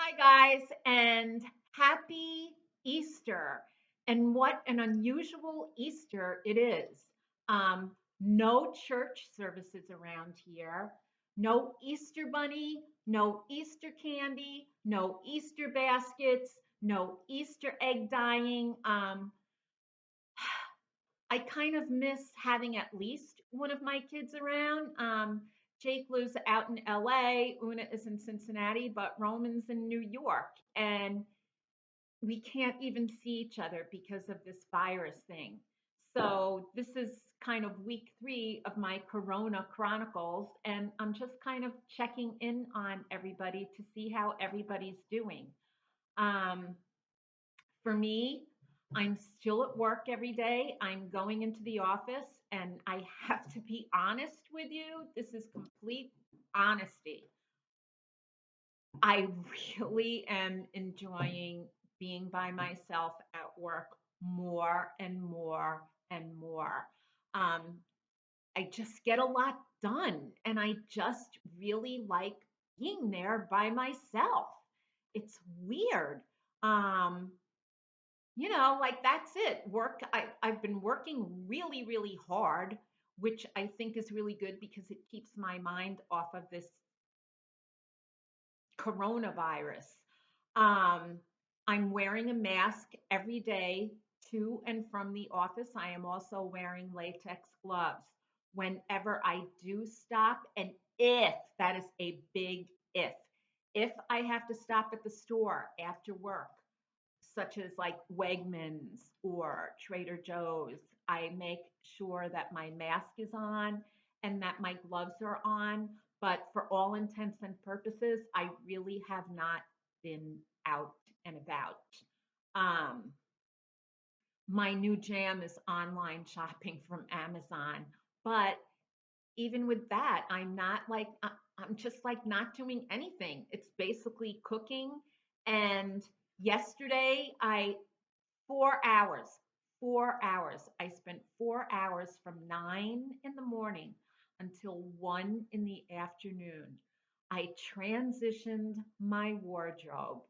Hi, guys, and happy Easter. And what an unusual Easter it is. No church services around here, no Easter bunny, no Easter candy, no Easter baskets, no Easter egg dyeing. I kind of miss having at least one of my kids around. Jake lives out in LA, Una is in Cincinnati, but Roman's in New York. And we can't even see each other because of this virus thing. So this is kind of week 3 of my Corona Chronicles, and I'm just kind of checking in on everybody to see how everybody's doing. Um, for me, I'm still at work every day. I'm going into the office, and I have to be honest with you. This is complete honesty. I really am enjoying being by myself at work more and more and more. Um, I just get a lot done, and I just really like being there by myself. It's weird. Um, like that's it. I've been working really, really hard, which I think is really good because it keeps my mind off of this coronavirus. Um, I'm wearing a mask every day to and from the office. I am also wearing latex gloves whenever I do stop. And if that is a big if I have to stop at the store after work, such as like Wegmans or Trader Joe's, I make sure that my mask is on and that my gloves are on. But for all intents and purposes, I really have not been out and about. Um, my new jam is online shopping from Amazon. But even with that, I'm just like not doing anything. It's basically cooking. And yesterday, I 4 hours, 4 hours. I spent 4 hours from 9 in the morning until 1 in the afternoon. I transitioned my wardrobe.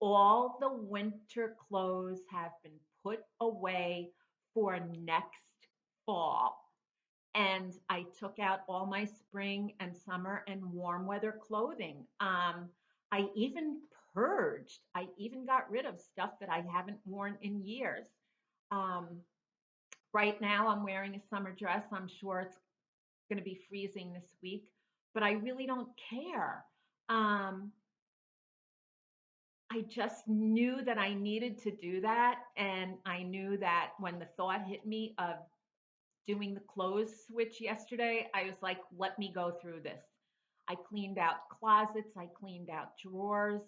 All the winter clothes have been put away for next fall. And I took out all my spring and summer and warm weather clothing. I even purged. I even got rid of stuff that I haven't worn in years. Um, right now, I'm wearing a summer dress. I'm sure it's going to be freezing this week, but I really don't care. Um, I just knew that I needed to do that. And I knew that when the thought hit me of doing the clothes switch yesterday, I was like, let me go through this. I cleaned out closets, I cleaned out drawers.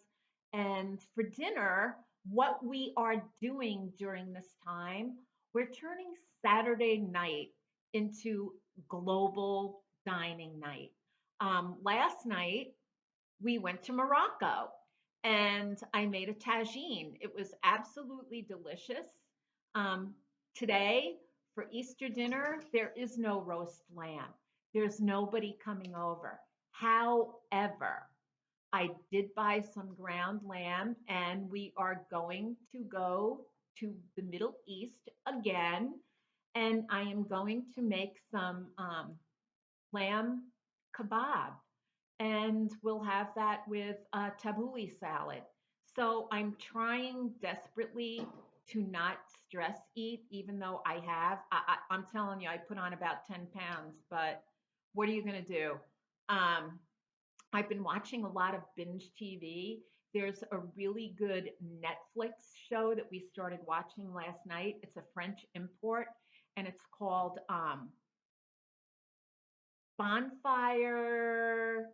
And for dinner, what we are doing during this time, we're turning Saturday night into global dining night. Last night, we went to Morocco and I made a tagine. It was absolutely delicious. Um, Today, for Easter dinner, there is no roast lamb. There's nobody coming over. However, I did buy some ground lamb and we are going to go to the Middle East again. And I am going to make some lamb kebab and we'll have that with tabbouleh salad. So I'm trying desperately to not stress eat, even though I have. I'm telling you, I put on about 10 pounds, but what are you going to do? Um, I've been watching a lot of binge TV. There's a really good Netflix show that we started watching last night. It's a French import, and it's called Bonfire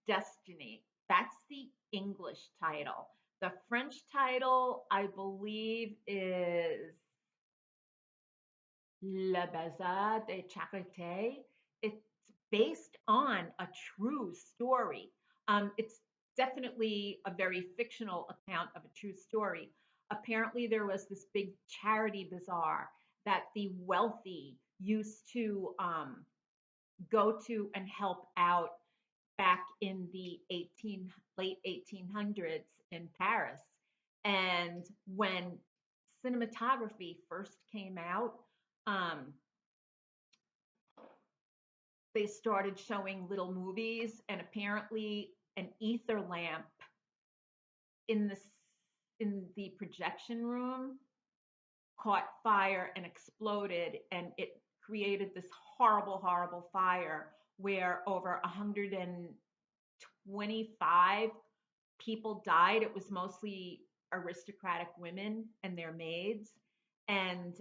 Destiny. That's the English title. The French title, I believe, is Le Bazar de Charité. It's based on a true story. It's definitely a very fictional account of a true story. Apparently, there was this big charity bazaar that the wealthy used to go to and help out back in the late 1800s in Paris. And when cinematography first came out, um, they started showing little movies, and apparently an ether lamp in the projection room caught fire and exploded, and it created this horrible fire where over 125 people died. It was mostly aristocratic women and their maids. And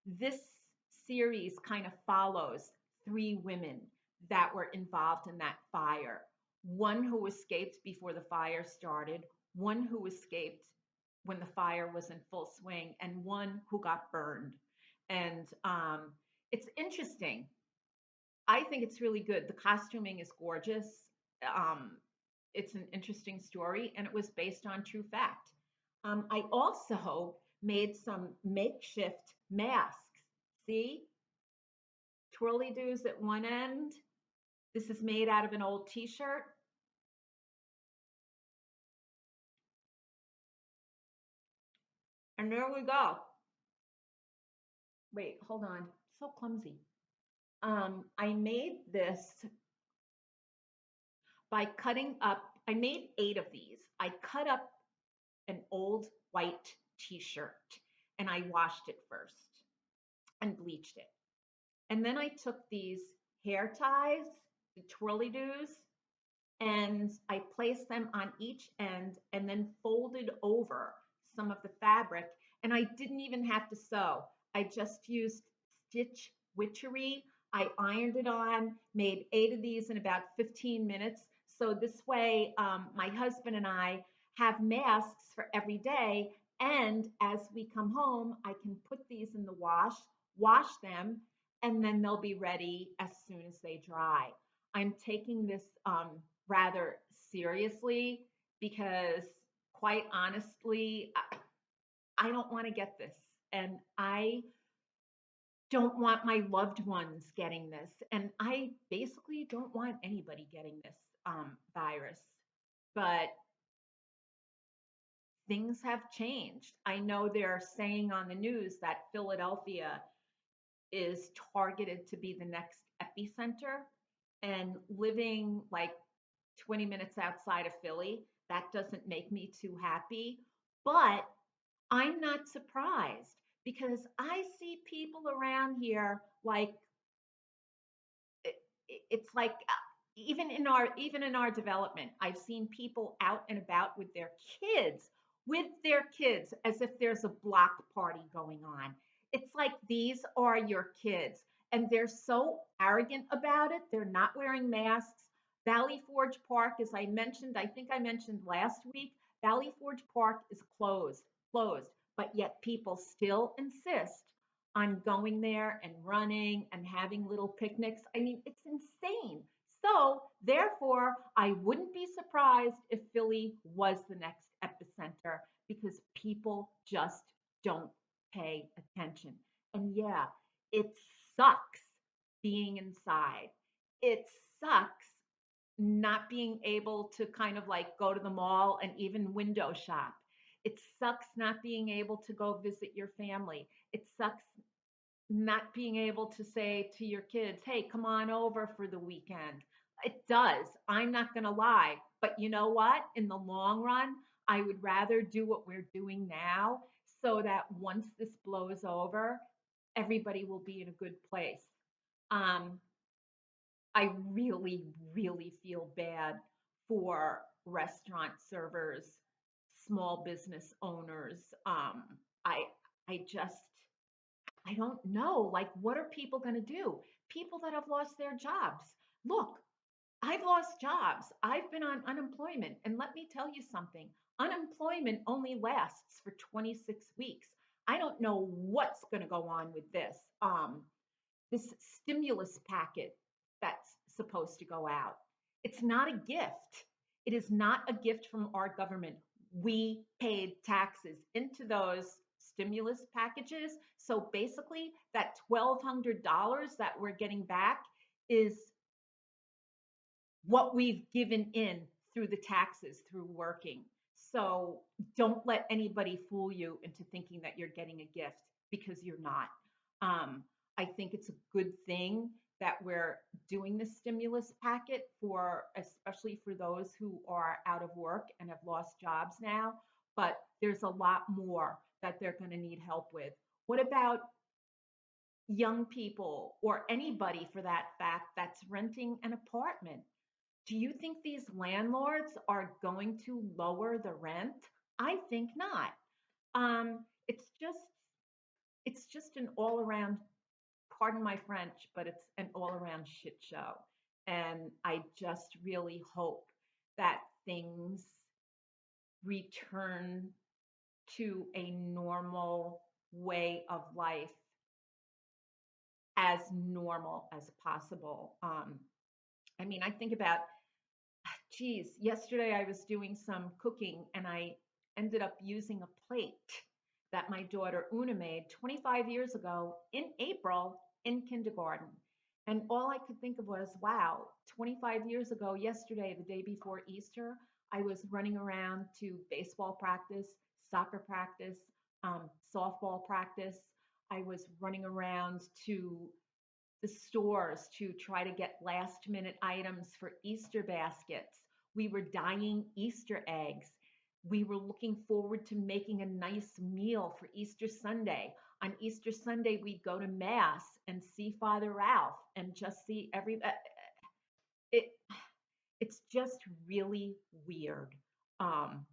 this series kind of follows three women that were involved in that fire. One who escaped before the fire started, one who escaped when the fire was in full swing, and one who got burned. And it's interesting. I think it's really good. The costuming is gorgeous. Um, it's an interesting story, and it was based on true fact. I also made some makeshift masks. See, twirly doos at one end. This is made out of an old T-shirt. And there we go. Wait, hold on. So clumsy. I made this by cutting up, I made 8 of these. I cut up an old white T-shirt and I washed it first and bleached it. And then I took these hair ties, the twirly doos, and I placed them on each end and then folded over some of the fabric. And I didn't even have to sew. I just used stitch witchery. I ironed it on, made 8 of these in about 15 minutes. So this way, my husband and I have masks for every day. And as we come home, I can put these in the wash them, and then they'll be ready as soon as they dry. I'm taking this rather seriously because, quite honestly, I don't want to get this. And I don't want my loved ones getting this. And I basically don't want anybody getting this virus. But things have changed. I know they're saying on the news that Philadelphia is targeted to be the next epicenter. And living like 20 minutes outside of Philly, that doesn't make me too happy. But I'm not surprised because I see people around here like it's like even in our development, I've seen people out and about with their kids as if there's a block party going on. It's like these are your kids, and they're so arrogant about it. They're not wearing masks. Valley Forge Park, as I mentioned, I think I mentioned last week, Valley Forge Park is closed, but yet people still insist on going there and running and having little picnics. I mean, it's insane. So, therefore, I wouldn't be surprised if Philly was the next epicenter because people just don't pay attention. And yeah, it sucks being inside. It sucks not being able to kind of like go to the mall and even window shop. It sucks not being able to go visit your family. It sucks not being able to say to your kids, hey, come on over for the weekend. It does. I'm not going to lie. But you know what? In the long run, I would rather do what we're doing now so that once this blows over, everybody will be in a good place. Um, I really feel bad for restaurant servers, small business owners. I I just I don't know. Like, what are people going to do? People that have lost their jobs. Look, I've lost jobs. I've been on unemployment. And let me tell you something, unemployment only lasts for 26 weeks. I don't know what's going to go on with this stimulus packet that's supposed to go out. It's not a gift. It is not a gift from our government. We paid taxes into those stimulus packages. So basically, that $1,200 that we're getting back is what we've given in through the taxes through working. So don't let anybody fool you into thinking that you're getting a gift because you're not. I think it's a good thing that we're doing the stimulus packet for, especially for those who are out of work and have lost jobs now. But there's a lot more that they're going to need help with. What about young people or anybody for that fact that's renting an apartment? Do you think these landlords are going to lower the rent? I think not. It's just an all around, pardon my French, but it's an all around shit show. And I just really hope that things return to a normal way of life, as normal as possible. I mean, I think about, geez, yesterday I was doing some cooking and I ended up using a plate that my daughter Una made 25 years ago in April in kindergarten. And all I could think of was, wow, 25 years ago, yesterday, the day before Easter, I was running around to baseball practice, soccer practice, softball practice. I was running around to the stores to try to get last minute items for Easter baskets. We were dyeing Easter eggs. We were looking forward to making a nice meal for Easter Sunday. On Easter Sunday, we'd go to Mass and see Father Ralph and just see it. It's just really weird. Um,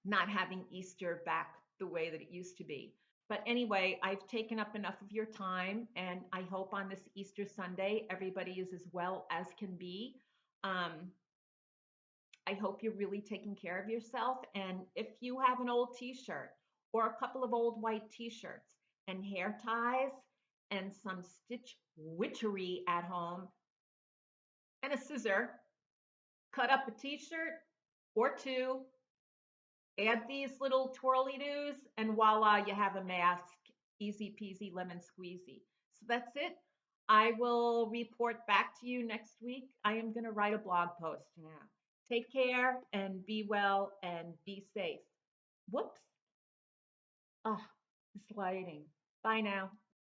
Not having Easter back the way that it used to be. But anyway, I've taken up enough of your time, and I hope on this Easter Sunday everybody is as well as can be. Um, I hope you're really taking care of yourself. And if you have an old t shirt or a couple of old white t shirts and hair ties and some stitch witchery at home and a scissor, cut up a t shirt or two, add these little twirly-doos, and voila, you have a mask. Easy peasy lemon squeezy. So that's it. I will report back to you next week. I am going to write a blog post now. Take care and be well and be safe. Whoops. Oh, this lighting. Bye now.